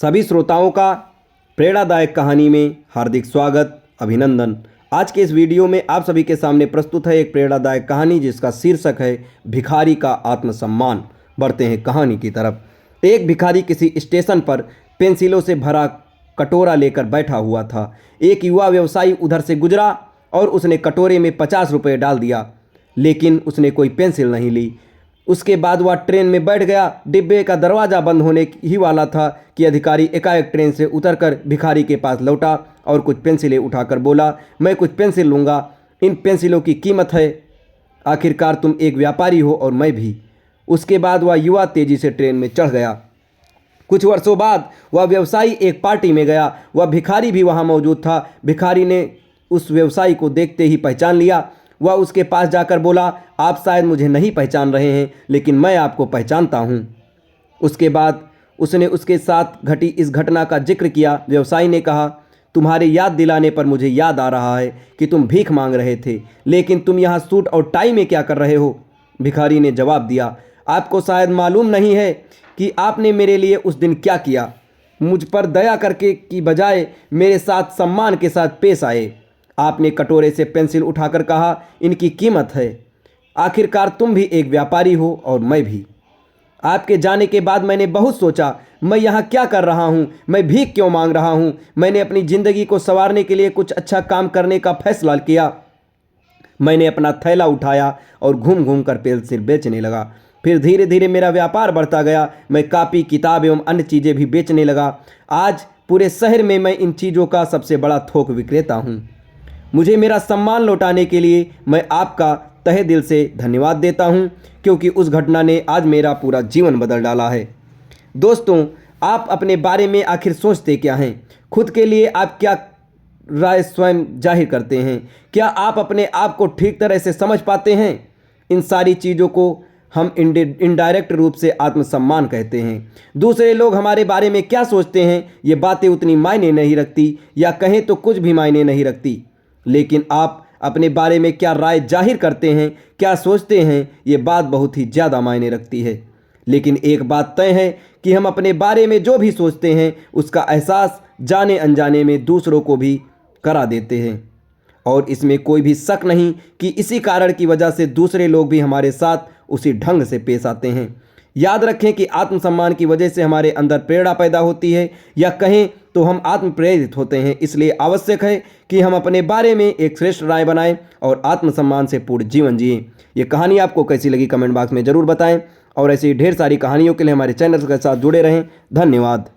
सभी श्रोताओं का प्रेरणादायक कहानी में हार्दिक स्वागत, अभिनंदन। आज के इस वीडियो में आप सभी के सामने प्रस्तुत है एक प्रेरणादायक कहानी जिसका शीर्षक है भिखारी का आत्मसम्मान। बढ़ते हैं कहानी की तरफ। एक भिखारी किसी स्टेशन पर पेंसिलों से भरा कटोरा लेकर बैठा हुआ था। एक युवा व्यवसायी उधर से गुजरा और उसने कटोरे में 50 रुपये डाल दिया, लेकिन उसने कोई पेंसिल नहीं ली। उसके बाद वह ट्रेन में बैठ गया। डिब्बे का दरवाज़ा बंद होने ही वाला था कि अधिकारी एकाएक ट्रेन से उतरकर भिखारी के पास लौटा और कुछ पेंसिलें उठाकर बोला, मैं कुछ पेंसिल लूँगा, इन पेंसिलों की कीमत है। आखिरकार तुम एक व्यापारी हो और मैं भी। उसके बाद वह युवा तेजी से ट्रेन में चढ़ गया। कुछ वर्षों बाद वह व्यवसायी एक पार्टी में गया। वह भिखारी भी वहाँ मौजूद था। भिखारी ने उस व्यवसायी को देखते ही पहचान लिया। वह उसके पास जाकर बोला, आप शायद मुझे नहीं पहचान रहे हैं, लेकिन मैं आपको पहचानता हूँ। उसके बाद उसने उसके साथ घटी इस घटना का जिक्र किया। व्यवसायी ने कहा, तुम्हारे याद दिलाने पर मुझे याद आ रहा है कि तुम भीख मांग रहे थे, लेकिन तुम यहाँ सूट और टाई में क्या कर रहे हो? भिखारी ने जवाब दिया, आपको शायद मालूम नहीं है कि आपने मेरे लिए उस दिन क्या किया। मुझ पर दया करके की बजाय मेरे साथ सम्मान के साथ पेश आए। आपने कटोरे से पेंसिल उठाकर कहा, इनकी कीमत है। आखिरकार तुम भी एक व्यापारी हो और मैं भी। आपके जाने के बाद मैंने बहुत सोचा, मैं यहाँ क्या कर रहा हूँ, मैं भीख क्यों मांग रहा हूँ। मैंने अपनी ज़िंदगी को संवारने के लिए कुछ अच्छा काम करने का फैसला किया। मैंने अपना थैला उठाया और घूम घूम कर पेंसिल बेचने लगा। फिर धीरे धीरे मेरा व्यापार बढ़ता गया। मैं कापी, किताब एवं अन्य चीज़ें भी बेचने लगा। आज पूरे शहर में मैं इन चीज़ों का सबसे बड़ा थोक विक्रेता हूँ। मुझे मेरा सम्मान लौटाने के लिए मैं आपका तहे दिल से धन्यवाद देता हूं, क्योंकि उस घटना ने आज मेरा पूरा जीवन बदल डाला है। दोस्तों, आप अपने बारे में आखिर सोचते क्या हैं? खुद के लिए आप क्या राय स्वयं जाहिर करते हैं? क्या आप अपने आप को ठीक तरह से समझ पाते हैं? इन सारी चीज़ों को हम इनडायरेक्ट रूप से आत्मसम्मान कहते हैं। दूसरे लोग हमारे बारे में क्या सोचते हैं, ये बातें उतनी मायने नहीं रखती, या कहें तो कुछ भी मायने नहीं रखती। लेकिन आप अपने बारे में क्या राय जाहिर करते हैं, क्या सोचते हैं, ये बात बहुत ही ज़्यादा मायने रखती है। लेकिन एक बात तय है कि हम अपने बारे में जो भी सोचते हैं उसका एहसास जाने अनजाने में दूसरों को भी करा देते हैं, और इसमें कोई भी शक नहीं कि इसी कारण की वजह से दूसरे लोग भी हमारे साथ उसी ढंग से पेश आते हैं। याद रखें कि आत्मसम्मान की वजह से हमारे अंदर प्रेरणा पैदा होती है, या कहें तो हम आत्मप्रेरित होते हैं। इसलिए आवश्यक है कि हम अपने बारे में एक श्रेष्ठ राय बनाएं और आत्मसम्मान से पूर्ण जीवन जिएं। ये कहानी आपको कैसी लगी कमेंट बॉक्स में ज़रूर बताएं, और ऐसी ढेर सारी कहानियों के लिए हमारे चैनल के साथ जुड़े रहें। धन्यवाद।